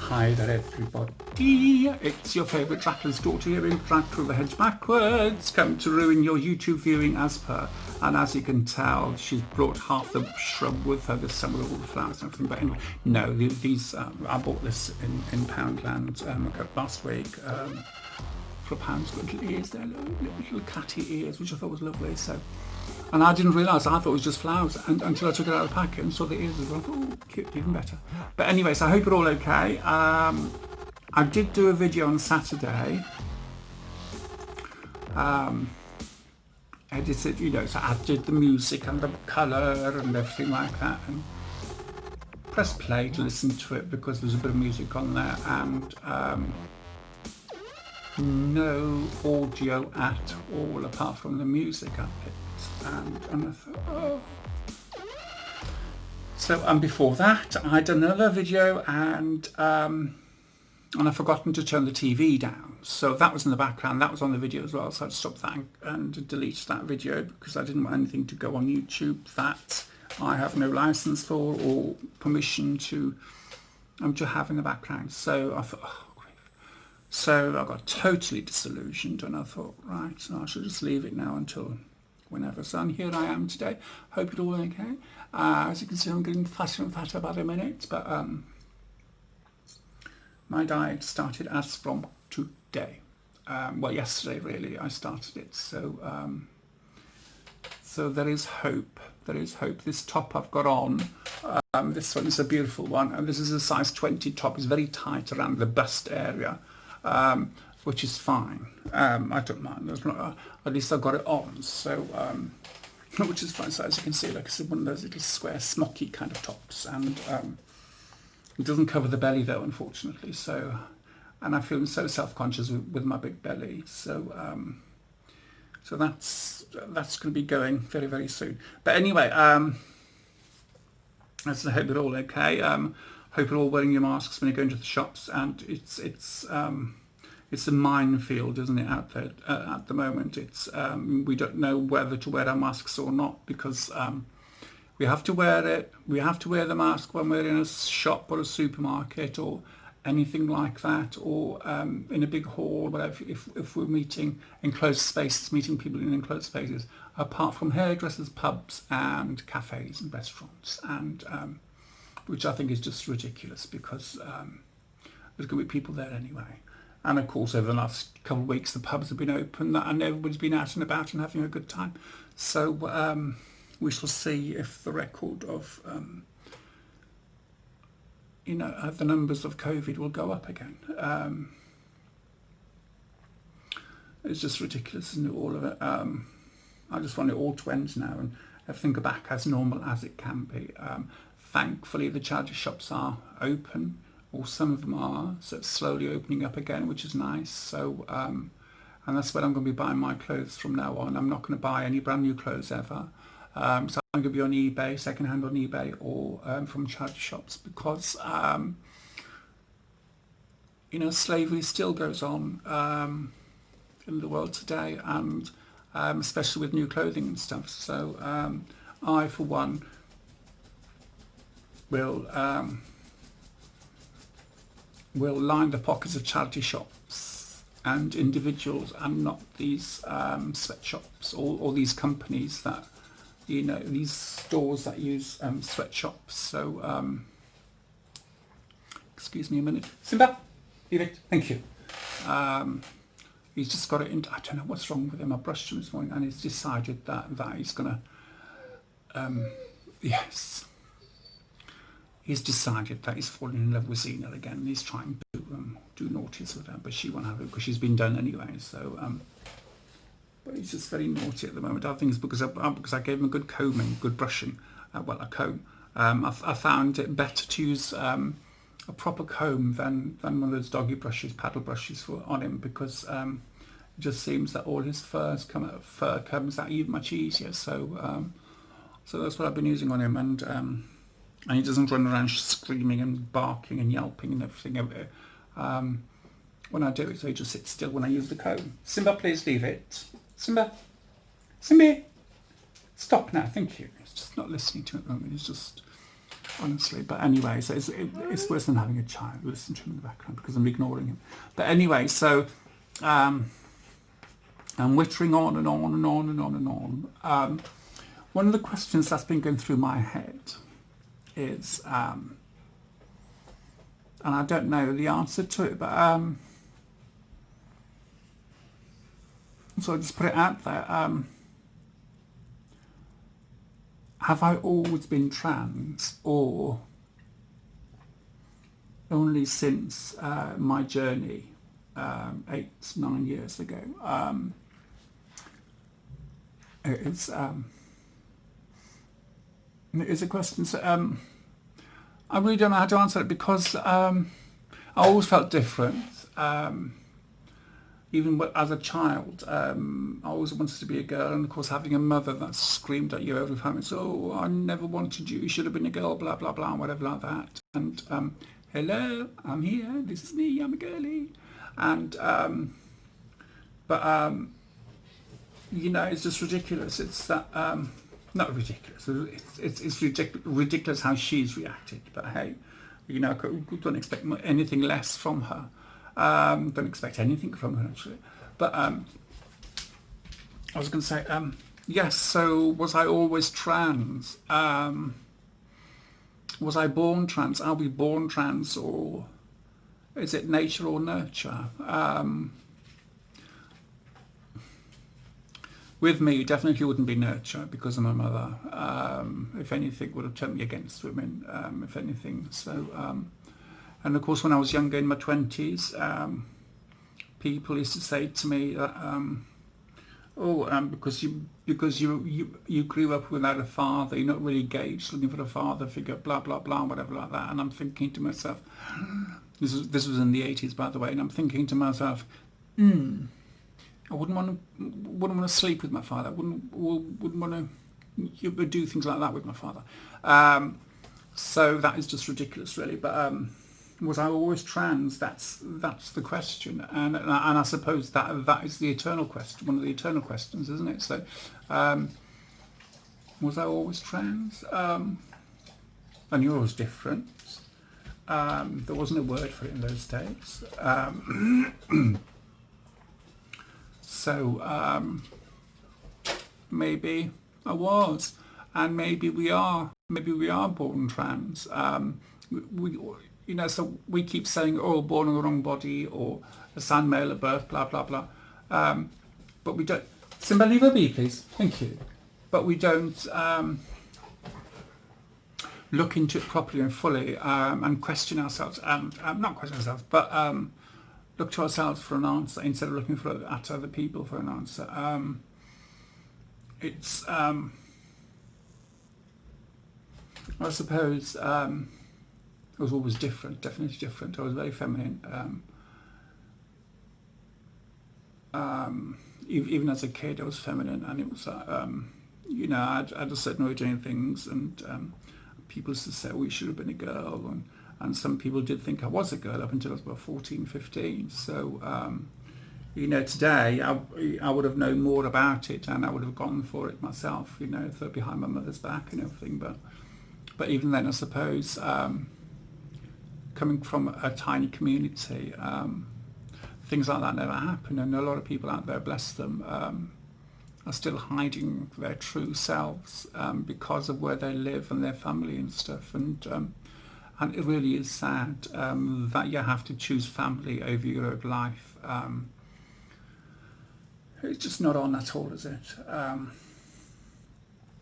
Hi there everybody, it's your favourite Dracula's daughter here in Dracula the Hedge Backwards, come to ruin your YouTube viewing as per. And as you can tell, she's brought half the shrub with her this summer, all the flowers and everything. But anyway, no, these I bought this in Poundland last week for £1. Little ears there, little catty ears, which I thought was lovely. So, and I didn't realise, I thought it was just flowers until I took it out of the packet and saw the ears as well. I thought, oh, cute, even better. But anyways, I hope you're all okay. I did do a video on Saturday. Edited, you know, so I did the music and the colour and everything like that, and pressed play to listen to it because there's a bit of music on there, and no audio at all apart from the music of it, and I thought, oh. So, and before that I did another video, and I've forgotten to turn the TV down, so that was in the background, that was on the video as well, so I stopped that and deleted that video because I didn't want anything to go on YouTube that I have no license for or permission to have in the background. So I thought, oh, so I got totally disillusioned, and I thought, right, so I should just leave it now until whenever. So and here I am today. Hope you're all okay. As you can see, I'm getting fatter and fatter by the minute, but my diet started as from today. Well, yesterday really I started it. So so there is hope. There is hope. This top I've got on, this one is a beautiful one, and this is a size 20 top. It's very tight around the bust area, which is fine. I don't mind. There's not, at least I've got it on. So which is fine. So as you can see, like I said, one of those little square smocky kind of tops, and it doesn't cover the belly though, unfortunately. So, and I feel so self-conscious with my big belly. So, so that's going to be going very, very soon. But anyway, I hope you're all okay. Hope you're all wearing your masks when you go into the shops. And it's a minefield, isn't it, out there at the moment? It's we don't know whether to wear our masks or not, because we have to wear it. We have to wear the mask when we're in a shop or a supermarket or anything like that, or in a big hall, whatever. If we're meeting enclosed spaces, meeting people in enclosed spaces, apart from hairdressers, pubs, and cafes and restaurants, and which I think is just ridiculous, because there's going to be people there anyway. And of course, over the last couple of weeks, the pubs have been open and everybody's been out and about and having a good time. So we shall see if the record of, the numbers of COVID will go up again. It's just ridiculous, isn't it, all of it? I just want it all to end now and everything go back as normal as it can be. Thankfully, the charity shops are open, or some of them are, so it's slowly opening up again, which is nice. So, and that's where I'm going to be buying my clothes from now on. I'm not going to buy any brand new clothes ever. So I'm going to be on eBay, secondhand on eBay, or from charity shops, because slavery still goes on in the world today, and especially with new clothing and stuff. So I, for one, will line the pockets of charity shops and individuals, and not these sweatshops or these companies that, these stores that use sweatshops. So, excuse me a minute. Simba, leave it. Thank you. He's just got it in. I don't know what's wrong with him. I brushed him this morning, and he's decided that he's going to, yes. He's decided that he's fallen in love with Xena again, and he's trying to do naughties with her, but she won't have it because she's been done anyway. So, but he's just very naughty at the moment. I think it's because I gave him a good combing, good brushing. Well, a comb. I found it better to use a proper comb than one of those doggy brushes, paddle brushes on him, because it just seems that all his fur comes out even much easier. So, so that's what I've been using on him, and he doesn't run around screaming and barking and yelping and everything when I do it. So he just sits still when I use the comb. Simba, please leave it. Simba, Simba, stop now. Thank you. He's just not listening to it at the moment. He's just honestly. But anyway, so it's worse than having a child. Listen to him in the background because I'm ignoring him. But anyway, so I'm wittering on and on and on and on and on. One of the questions that's been going through my head is, and I don't know the answer to it, but so I'll just put it out there. Have I always been trans, or only since my journey 8-9 years ago? It's a question. So, I really don't know how to answer it because I always felt different. Even as a child, I always wanted to be a girl, and of course having a mother that screamed at you every time, "Oh, I never wanted you, you should have been a girl," blah blah blah, whatever like that. And hello, I'm here, this is me, I'm a girlie. And you know, it's just ridiculous. It's that not ridiculous. It's ridiculous how she's reacted. But hey, you know, don't expect anything less from her. Don't expect anything from her actually. But I was going to say, yes. So was I always trans? Was I born trans? Are we born trans, or is it nature or nurture? With me, it definitely wouldn't be nurture because of my mother. If anything, would have turned me against women. If anything, so. And of course, when I was younger, in my 20s, people used to say to me that, because you grew up without a father, you're not really gay, just looking for a father figure, blah blah blah, whatever like that. And I'm thinking to myself, this was in the 80s, by the way, and I'm thinking to myself, I wouldn't want to sleep with my father. I wouldn't want to do things like that with my father. So that is just ridiculous, really. But was I always trans? That's the question, and I suppose that is the eternal question, one of the eternal questions, isn't it? So, was I always trans? And you're always different. There wasn't a word for it in those days. So maybe I was, and maybe we are born trans. You know, so we keep saying, "Oh, born in the wrong body," or "assigned male at birth," blah blah blah. But we don't. Simba, leave a B, please. Thank you. But we don't look into it properly and fully and question ourselves. Not question ourselves, but look to ourselves for an answer instead of looking at other people for an answer. It's I suppose. I was always different, definitely different. I was very feminine. Even as a kid, I was feminine, and it was, you know, I had a certain way of doing things, and people used to say, "Oh, you should have been a girl," and some people did think I was a girl up until I was about 14, 15. So, you know, today I would have known more about it, and I would have gone for it myself, you know, behind my mother's back and everything. But even then, I suppose. Coming from a tiny community, things like that never happen, and a lot of people out there, bless them, are still hiding their true selves because of where they live and their family and stuff, and it really is sad that you have to choose family over your own life. It's just not on at all, is it?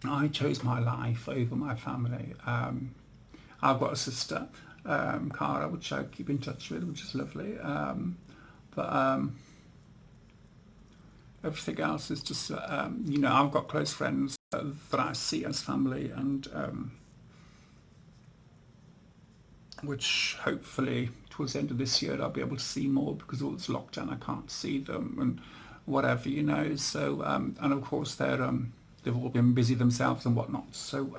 I chose my life over my family. I've got a sister, Cara, which I keep in touch with, which is lovely, but everything else is just, you know, I've got close friends that I see as family, and which hopefully towards the end of this year I'll be able to see more, because all this lockdown I can't see them and whatever, you know. So and of course they've all been busy themselves and whatnot. So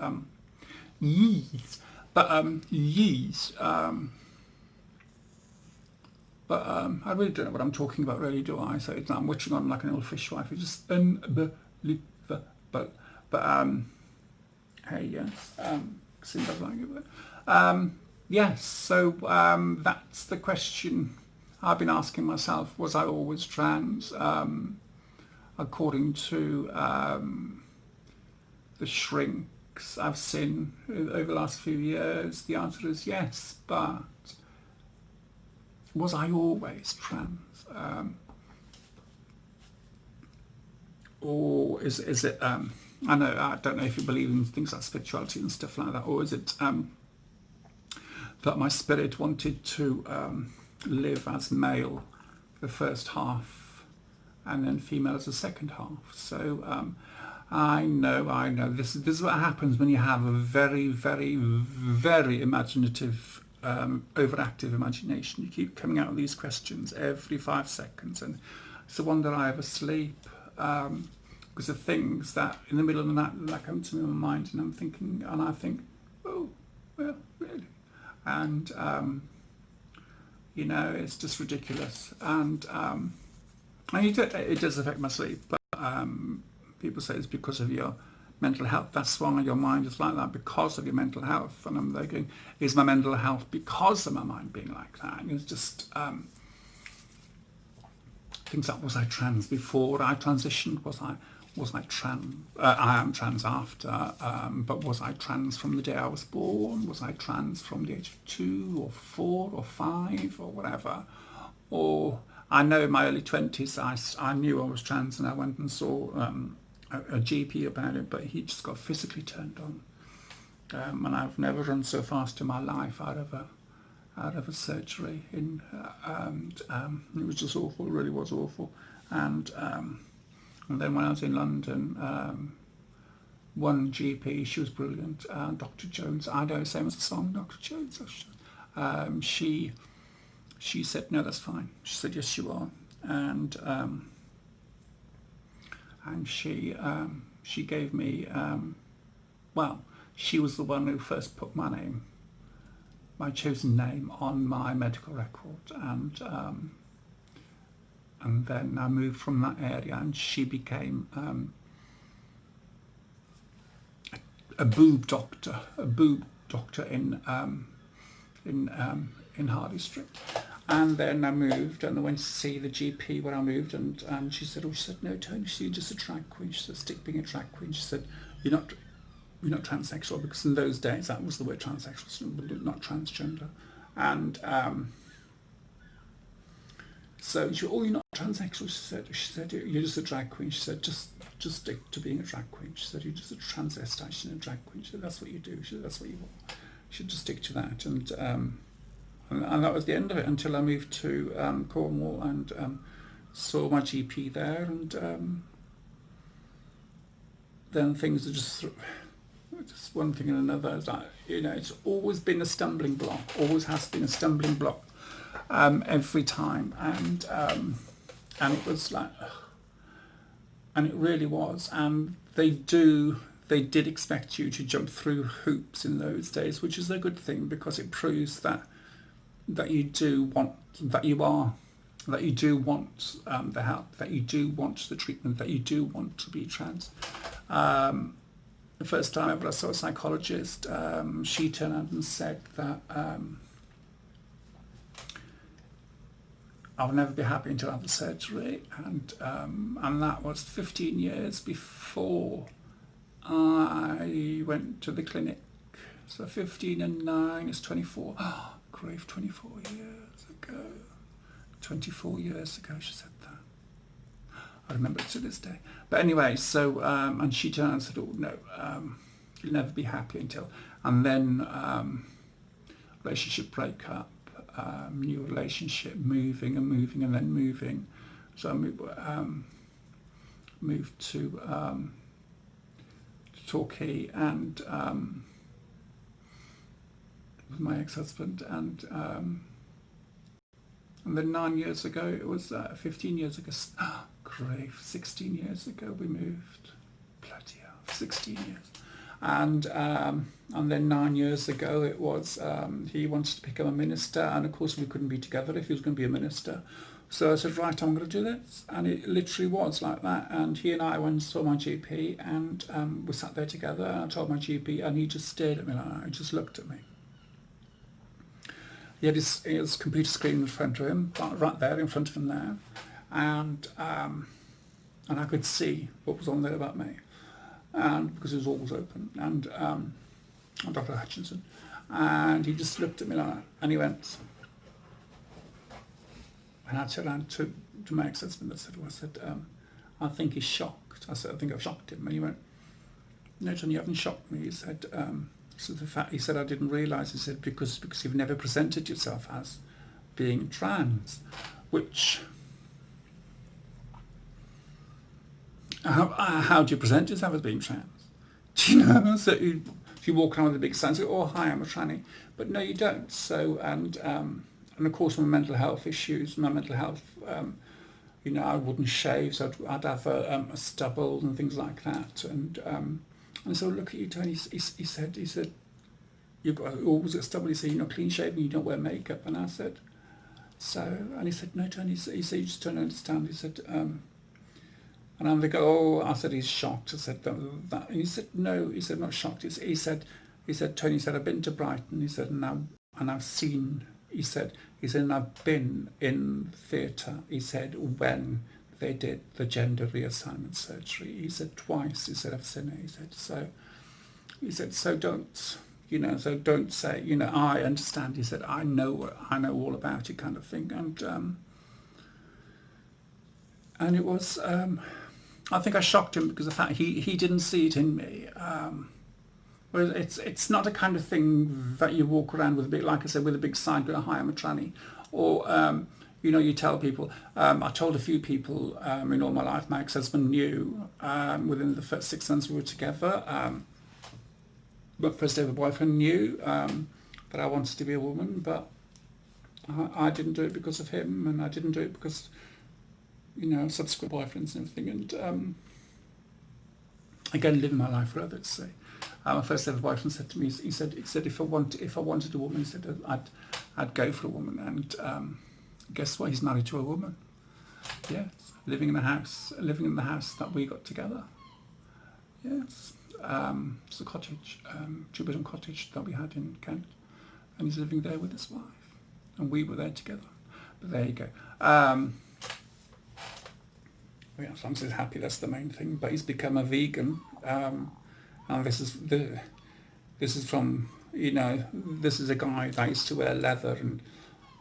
yes. But I really don't know what I'm talking about, really, do I? So I'm witching on like an old fishwife. It's just unbelievable. But hey, yes. Sin doesn't like it. Yes, so that's the question I've been asking myself. Was I always trans? According to the shrinks I've seen over the last few years, the answer is yes, but was I always trans? Or is it, I don't know if you believe in things like spirituality and stuff like that, or is it that my spirit wanted to live as male the first half and then female as the second half? So I know this is what happens when you have a very, very, very imaginative, overactive imagination. You keep coming out with these questions every 5 seconds, and it's the wonder I ever sleep, because of things that in the middle of the night that come to me in my mind, and I'm thinking, and I think, oh, well, really? And it's just ridiculous, and it does affect my sleep, but people say it's because of your mental health. That's why your mind is like that, because of your mental health. And I'm thinking, is my mental health because of my mind being like that? And it's just things like, was I trans before I transitioned? Was I trans? I am trans after, but was I trans from the day I was born? Was I trans from the age of 2 or 4 or 5 or whatever? Or I know in my early 20s I knew I was trans, and I went and saw a GP about it, but he just got physically turned on. And I've never run so fast in my life out of a surgery. And it was just awful. It really was awful. And then when I was in London, one GP, she was brilliant, Dr. Jones. I know, same as the song, Dr. Jones. She said, no, that's fine. She said, yes, you are. And she gave me, she was the one who first put my chosen name on my medical record, and then I moved from that area, and she became a boob doctor in Harley Street. And then I moved, and I went to see the GP where I moved, and she said, no, Tony, you're just a drag queen. She said, stick being a drag queen. She said, you're not transsexual, because in those days that was the word, transsexual, not transgender. And so she said, oh, you're not transsexual. She said, you're just a drag queen. She said, just stick to being a drag queen. She said, you're just a transvestite and a drag queen. She said, that's what you do. She said, that's what you want. You should just stick to that. And that was the end of it, until I moved to Cornwall and saw my GP there, and then things are just one thing and another. It's like, it's always been a stumbling block, always has been a stumbling block, every time, and it was like, and it really was. And they did expect you to jump through hoops in those days, which is a good thing, because it proves that you do want the help, that you do want the treatment, that you do want to be trans. The first time ever I saw a psychologist, she turned out and said that I'll never be happy until I have the surgery, and that was 15 years before I went to the clinic. So 15 and 9 is 24. Oh, grave, 24 years ago. 24 years ago she said that. I remember it to this day. But anyway, so, and she turned and said, oh, no, you'll never be happy until, and then relationship breakup, new relationship, moving and then moving. So I moved to Torquay, and with my ex-husband, and then 9 years ago, it was 15 years ago, grave, 16 years ago we moved. Bloody hell, 16 years. And then 9 years ago it was, he wanted to become a minister, and of course we couldn't be together if he was going to be a minister. So I said, right, I'm going to do this. And it literally was like that. And he and I went and saw my GP, and we sat there together, and I told my GP, and he just stared at me like that. He just looked at me. He had his computer screen in front of him, right there in front of him there. And I could see what was on there about me. And because it was always open. And Dr. Hutchinson. And he just looked at me like that. And he went, and I turned around to my ex-husband and said, I think he's shocked. I said, I think I've shocked him. And he went, no, John, you haven't shocked me. He said, he said, I didn't realise. He said, because you've never presented yourself as being trans, which, how do you present yourself as being trans? Do you know? So you walk around with a big sign, say, oh, hi, I'm a tranny. But no, you don't. So, and of course, my mental health issues, I wouldn't shave, so I'd have a stubble and things like that. And so look at you, Tony. He said, you've got always got stubble. He said, you're not clean shaven, you don't wear makeup. And I said, so, and he said, no, Tony. He said, you just don't understand. He said, and I'm like, oh, I said, he's shocked. I said, that. And he said, no. He said, not shocked. He said, Tony, he said, I've been to Brighton. He said, and I've seen. He said, and I've been in theatre. He said, when they did the gender reassignment surgery. He said, twice. He said, I've seen it. He said, so don't say, I understand. He said, I know all about it, kind of thing. And it was, I think I shocked him because of the fact he didn't see it in me. Well, it's not a kind of thing that you walk around with a big, like I said, with a big sign going, hi, I'm a tranny. Or, you tell people, I told a few people in all my life, my ex-husband knew within the first 6 months we were together, my first ever boyfriend knew that I wanted to be a woman, but I didn't do it because of him, and I didn't do it because, subsequent boyfriends and everything. And again, living my life for others. So. My first ever boyfriend said to me, he said if I wanted a woman, he said I'd go for a woman. And guess what? He's married to a woman. Yes, living in the house that we got together. Yes, it's a cottage, 2-bedroom cottage that we had in Kent, and he's living there with his wife, and we were there together. But there you go. As long as he's happy, that's the main thing. But he's become a vegan. And this is from, this is a guy that used to wear leather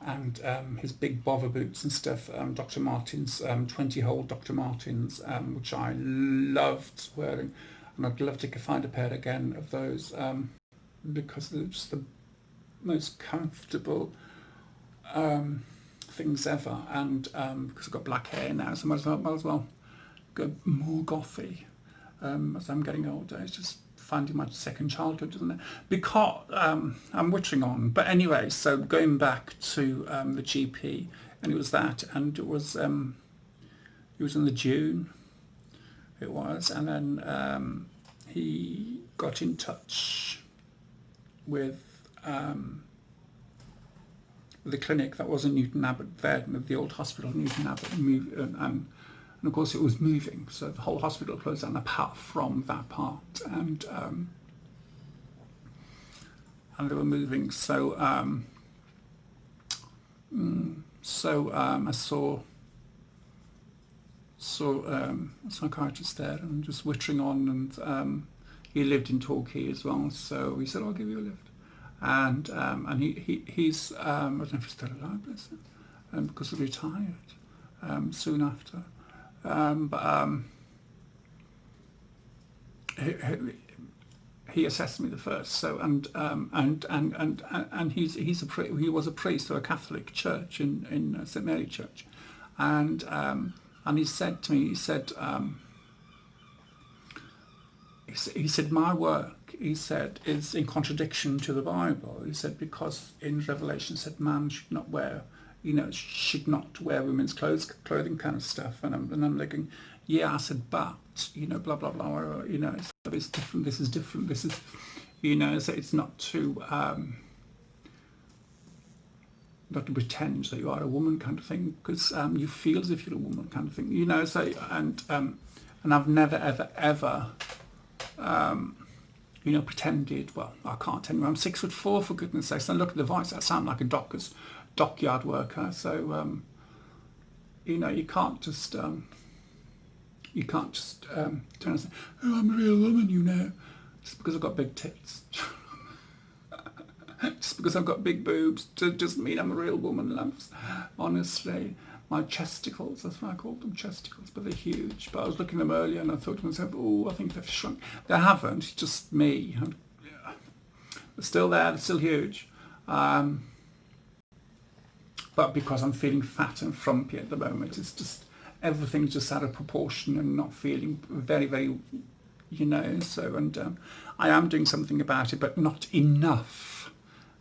and his big bother boots and stuff, Dr. Martens, 20-hole Dr. Martens, which I loved wearing. And I'd love to find a pair again of those because they're just the most comfortable things ever. And because I've got black hair now, so I might as well go more gothy. As I'm getting older, it's just finding my second childhood, isn't it? Because I'm wittering on. But anyway, so going back to the GP, and it was that, and it was in the June, it was, and then he got in touch with the clinic that was in Newton Abbot there, the old hospital, Newton Abbot, and of course it was moving, so the whole hospital closed down apart from that part, and they were moving. So I saw a psychiatrist there, and just wittering on, and he lived in Torquay as well. So he said, "I'll give you a lift," and he's I don't know if he's still alive, bless him, because he retired soon after. He assessed me the first. So and he was a priest of a Catholic church in St Mary Church, and he said to me, he said my work, he said, is in contradiction to the Bible. He said because in Revelation it said man should not wear women's clothing kind of stuff, and I'm thinking, yeah. I said, but blah blah blah, it's different. This is different. This is, so it's not too. not to pretend that you are a woman kind of thing, because you feel as if you're a woman kind of thing, you know. So and I've never ever you know, pretended. Well, I can't anymore. I'm 6'4" for goodness sakes. And look at the voice. I sound like a dockyard worker. So you know, you can't just turn and say, "Oh, I'm a real woman," you know, just because I've got big tits. Just because I've got big boobs doesn't mean I'm a real woman, loves. Honestly, my chesticles, that's what I call them, chesticles, but they're huge. But I was looking at them earlier and I thought to myself, oh, I think they've shrunk. They haven't, it's just me. They're still there, they're still huge. But because I'm feeling fat and frumpy at the moment, it's just, everything's just out of proportion and not feeling very, very, you know, so, and I am doing something about it, but not enough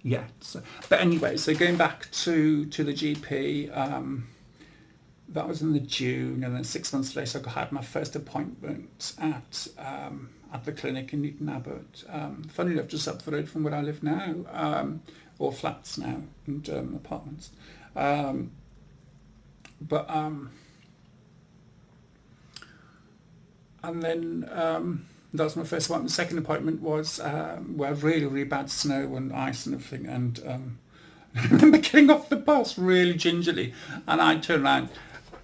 yet. So, but anyway, so going back to the GP, that was in the June, and then 6 months later I had my first appointment at the clinic in Newton Abbot. Funny enough, just up the road from where I live now, or flats now and apartments. And then that was my first appointment. The second appointment was where really, really bad snow and ice and everything. And I remember getting off the bus really gingerly, and I turned around,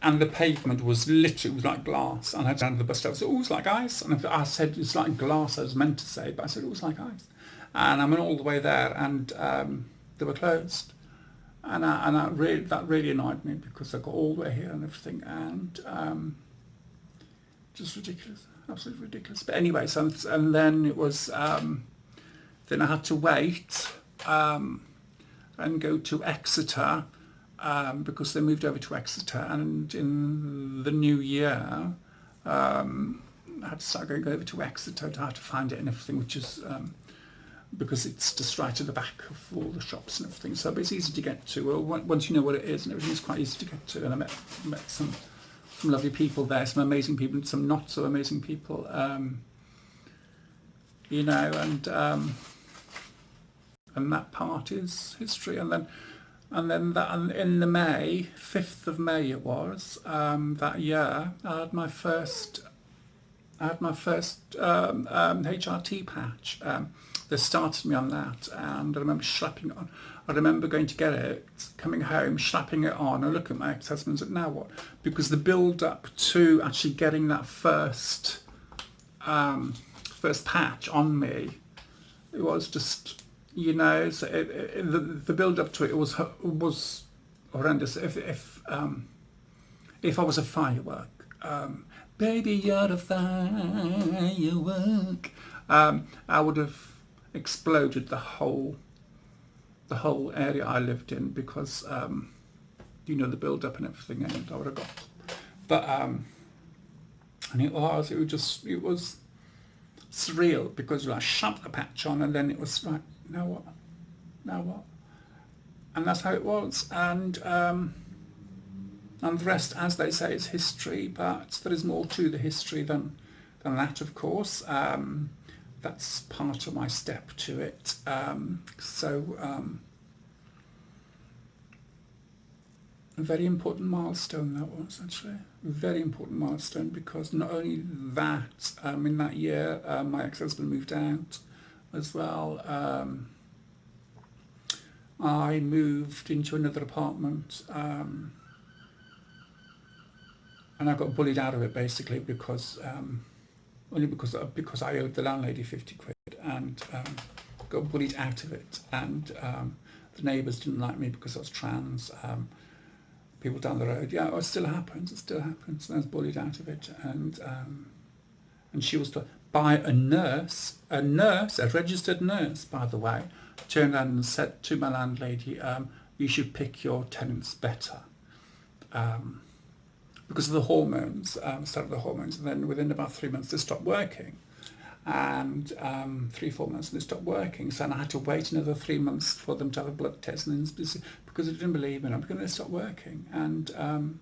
and the pavement was literally, it was like glass. And I turned to the bus stop, I said, "Oh, it was like ice." And I said, "It's like glass," I was meant to say, but I said, "It was like ice." And I went all the way there, and they were closed. And that really annoyed me, because I got all the way here and everything, and just ridiculous, absolutely ridiculous. But anyway, so, and then it was, then I had to wait and go to Exeter, because they moved over to Exeter, and in the new year, I had to start going over to Exeter to have to find it and everything, which is because it's just right at the back of all the shops and everything. So it's easy to get to. Well, once you know what it is and everything, it's quite easy to get to. And I met some lovely people there, some amazing people, and some not so amazing people. You know, and that part is history. And then that, in the May, 5th of May it was, that year, I had my first HRT patch. They started me on that, and I remember slapping it on. I remember going to get it, coming home, slapping it on. I look at my ex-husband and said, "Now what?" Because the build-up to actually getting that first patch on me, it was just, you know, so the build-up to it was horrendous. If I was a firework, baby, you're a firework, I would have exploded the whole area I lived in, because you know, the build up and everything, and I would have got, but and it was surreal, because I shoved the patch on, and then it was like, now what, and that's how it was. And the rest, as they say, is history, but there is more to the history than that, of course. That's part of my step to it. A very important milestone that was, actually. A very important milestone, because not only that, in that year, my ex-husband moved out as well. I moved into another apartment, and I got bullied out of it, basically, because only because I owed the landlady 50 quid, and got bullied out of it. And the neighbours didn't like me because I was trans. People down the road, yeah, it still happens. And I was bullied out of it, and she was by a nurse, a registered nurse, by the way, turned around and said to my landlady, "You should pick your tenants better." Because of the hormones, started the hormones, and then within about 3 months they stopped working, and 3-4 months they stopped working. So I had to wait another 3 months for them to have a blood test, and then, because they didn't believe me, because they stopped working. And I'm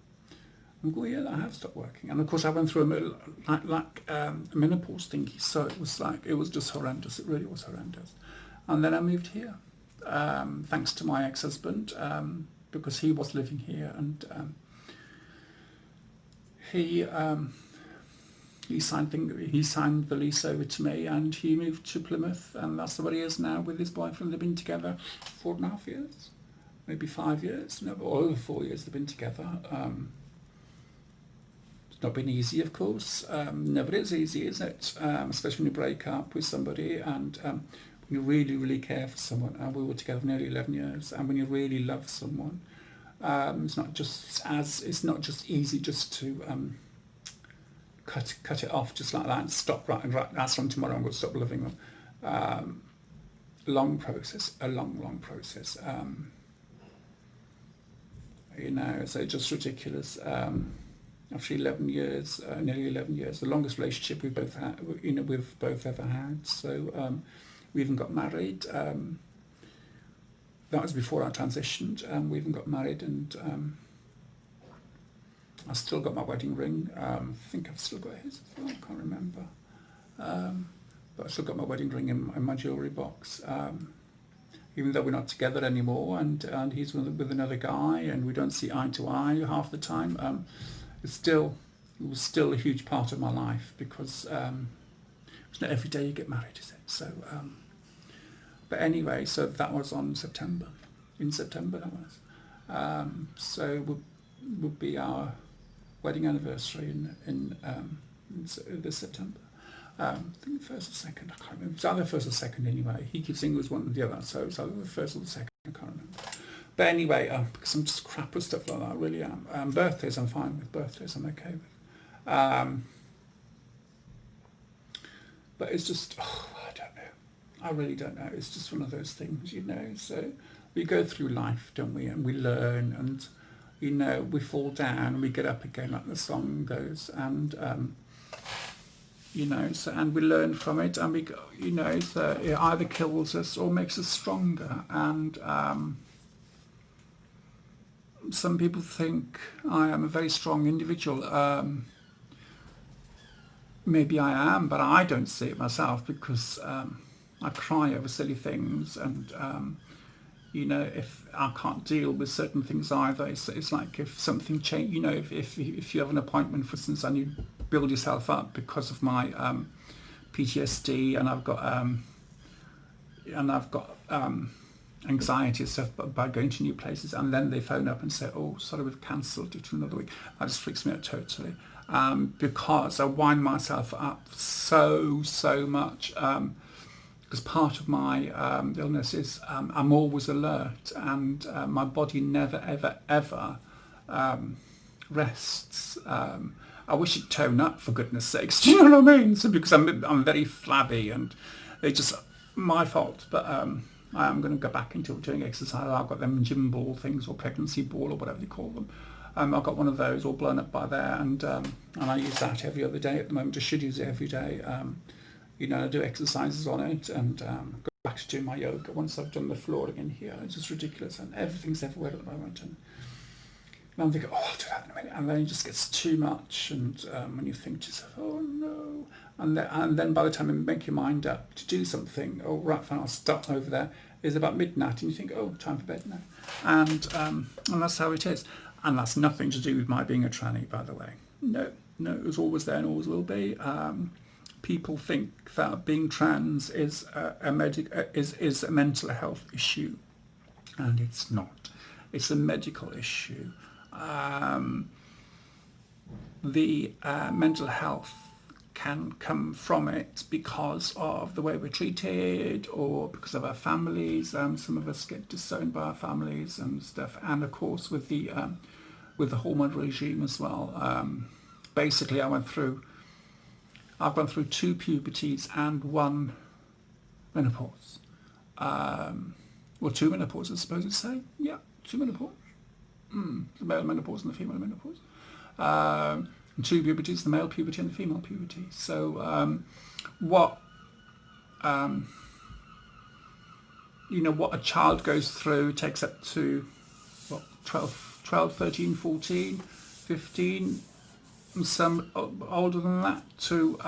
going, yeah, I have stopped working. And of course I went through a menopause thingy, so it was just horrendous. It really was horrendous. And then I moved here, thanks to my ex-husband. because he was living here, and he signed the lease over to me, and he moved to Plymouth, and that's what he is now with his boyfriend. They've been together 4.5 years, maybe 5 years, no, but over 4 years they've been together. It's not been easy, of course. Never is easy, is it? Especially when you break up with somebody, and when you really, really care for someone. And we were together for nearly 11 years, and when you really love someone, it's not just easy just to cut it off just like that and stop. Right, that's from tomorrow I'm going to stop loving them. Long process, a long process. So just ridiculous. After 11 years, nearly 11 years, the longest relationship we've both ever had. So we even got married. That was before I transitioned. We even got married, and I still got my wedding ring. I think I've still got his as well. I can't remember. But I still got my wedding ring in my jewellery box. Even though we're not together anymore, and he's with another guy, and we don't see eye to eye half the time. It was still a huge part of my life, because it's not every day you get married, is it? So, but anyway, so that was in September that was. So would be our wedding anniversary in this September. I think the first or second, I can't remember. It's either first or second anyway. He keeps saying it was one or the other, so it's either the first or the second, I can't remember. But anyway, because I'm just crap with stuff like that, I really am. Birthdays, I'm fine with. Birthdays, I'm okay with. But it's just, I don't know. I really don't know. It's just one of those things, So we go through life, don't we? And we learn, and, we fall down and we get up again, like the song goes. And, and we learn from it, and we go, so it either kills us or makes us stronger. And some people think I am a very strong individual. Maybe I am, but I don't see it myself, because I cry over silly things, and if I can't deal with certain things either, it's like if something change, if you have an appointment, for instance, and you build yourself up because of my PTSD, and I've got anxiety and stuff by going to new places, and then they phone up and say, oh, sorry, we've cancelled it for another week. That just freaks me out totally, because I wind myself up so much, because part of my illness is I'm always alert, and my body never ever rests. I wish it'd tone up, for goodness sakes. Do you know what I mean? So because I'm very flabby, and it's just my fault. But I am going to go back into doing exercise. I've got them gym ball things, or pregnancy ball, or whatever you call them. I've got one of those all blown up by there, and I use that every other day at the moment. I should use it every day. I do exercises on it, and go back to doing my yoga once I've done the flooring in here. It's just ridiculous, and everything's everywhere at the moment. And I'm thinking, oh, I'll do that in a minute, and then it just gets too much, and when you think to yourself, oh no, and then by the time you make your mind up to do something, oh right, fine, I'll start over there, it's about midnight, and you think, oh, time for bed now, and that's how it is, and that's nothing to do with my being a tranny, by the way. No, it was always there and always will be. People think that being trans is a mental health issue, and it's not. It's a medical issue. The mental health can come from it because of the way we're treated, or because of our families. Some of us get disowned by our families and stuff, and of course with the hormone regime as well. Basically, I've gone through 2 puberties and 1 menopause. Or 2 menopause, I suppose it's say. Yeah, 2 menopause. The male menopause and the female menopause. And 2 puberties, the male puberty and the female puberty. So what a child goes through takes up to 12, 13, 14, 15, and some older than that, to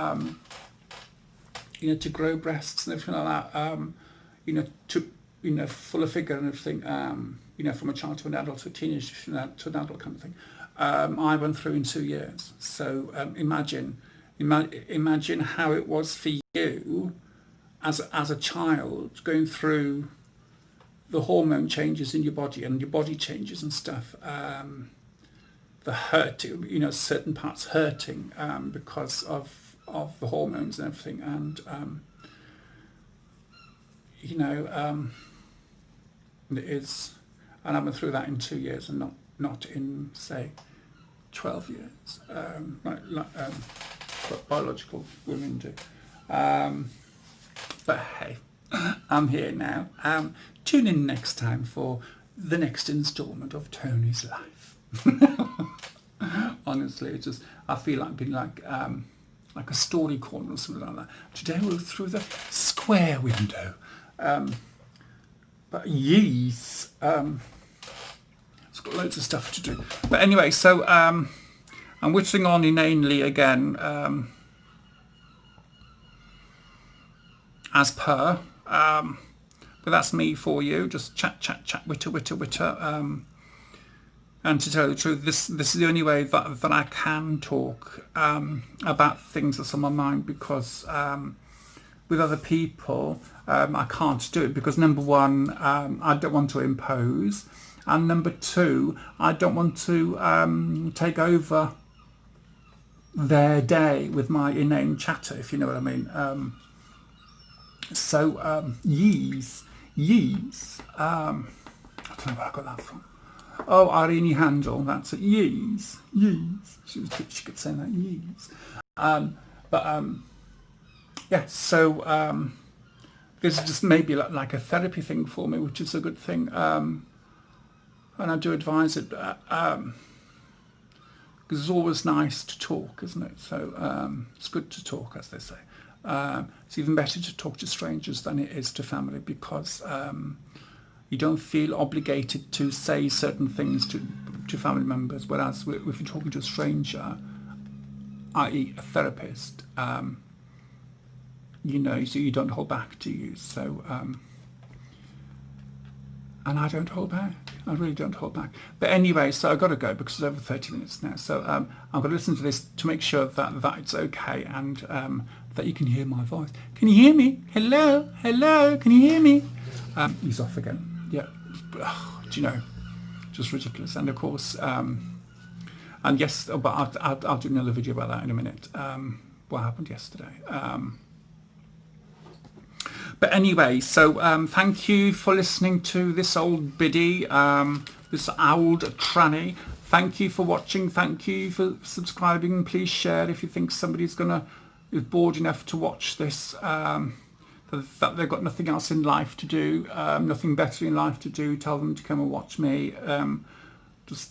to grow breasts and everything like that. fuller figure and everything, from a child to an adult to a teenager to an adult kind of thing. I went through in 2 years. So imagine how it was for you as a child going through the hormone changes in your body and your body changes and stuff. The hurt, certain parts hurting because of the hormones and everything, and it is, and I went through that in 2 years and not in say 12 years, what biological women do. But hey, I'm here now. Tune in next time for the next instalment of Tony's life. Honestly, it's just, I feel like being like a story corner or something like that. Today we're through the square window. But yes, it's got loads of stuff to do. But anyway, so I'm whittling on inanely again, as per. But that's me for you. Just chat, witter. And to tell you the truth, this is the only way that I can talk about things that's on my mind, because with other people I can't do it, because number one, I don't want to impose, and number two, I don't want to take over their day with my inane chatter, if you know what I mean. Yes. I don't know where I got that from. Oh, Irene Handel, that's it. Yes. She kept saying that, yes. Yeah, so this is just maybe like a therapy thing for me, which is a good thing. And I do advise it, because it's always nice to talk, isn't it? So it's good to talk, as they say. It's even better to talk to strangers than it is to family, because you don't feel obligated to say certain things to family members, whereas if you're talking to a stranger, i.e. a therapist, so you don't hold back, do you? So, and I don't hold back. I really don't hold back. But anyway, so I've got to go because it's over 30 minutes now. So I'm going to listen to this to make sure that it's okay, and that you can hear my voice. Can you hear me? Hello? Can you hear me? He's off again. Yeah. Do you know? Just ridiculous. And of course, and yes, but I'll do another video about that in a minute. What happened yesterday. But anyway, so thank you for listening to this old biddy, this old tranny. Thank you for watching. Thank you for subscribing. Please share if you think somebody's is bored enough to watch this, that they've got nothing else in life to do, nothing better in life to do. Tell them to come and watch me, just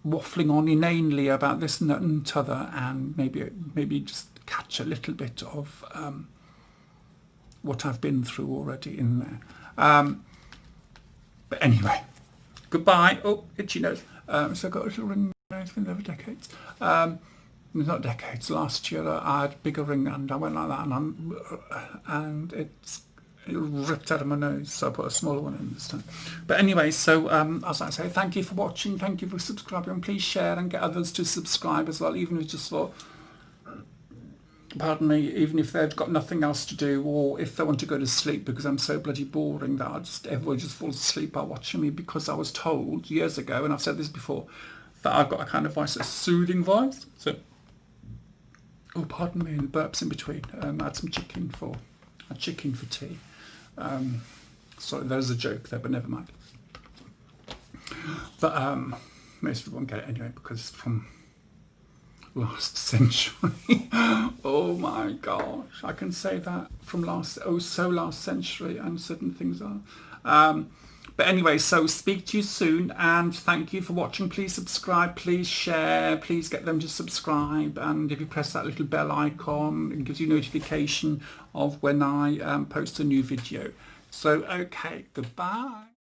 waffling on inanely about this and t'other, and maybe just catch a little bit of what I've been through already in there. But anyway, goodbye. Oh, itchy nose. So I got a little ring. It's been over decades. Not decades. Last year I had a bigger ring and I went like that, and it ripped out of my nose, so I put a smaller one in this time. But anyway, so as I say, thank you for watching. Thank you for subscribing. Please share and get others to subscribe as well, even if it's just for, pardon me, even if they've got nothing else to do, or if they want to go to sleep, because I'm so bloody boring that everybody just falls asleep by watching me, because I was told years ago, and I've said this before, that I've got a kind of voice, a soothing voice. So, oh, pardon me, and burps in between. I had some chicken for tea. Sorry, there's a joke there, but never mind. But most people won't get it anyway, because it's from last century. Oh my gosh, I can say that from last century, and certain things are. But anyway, so speak to you soon, and thank you for watching. Please subscribe, please share, please get them to subscribe, and if you press that little bell icon, it gives you notification of when I post a new video. So okay, goodbye.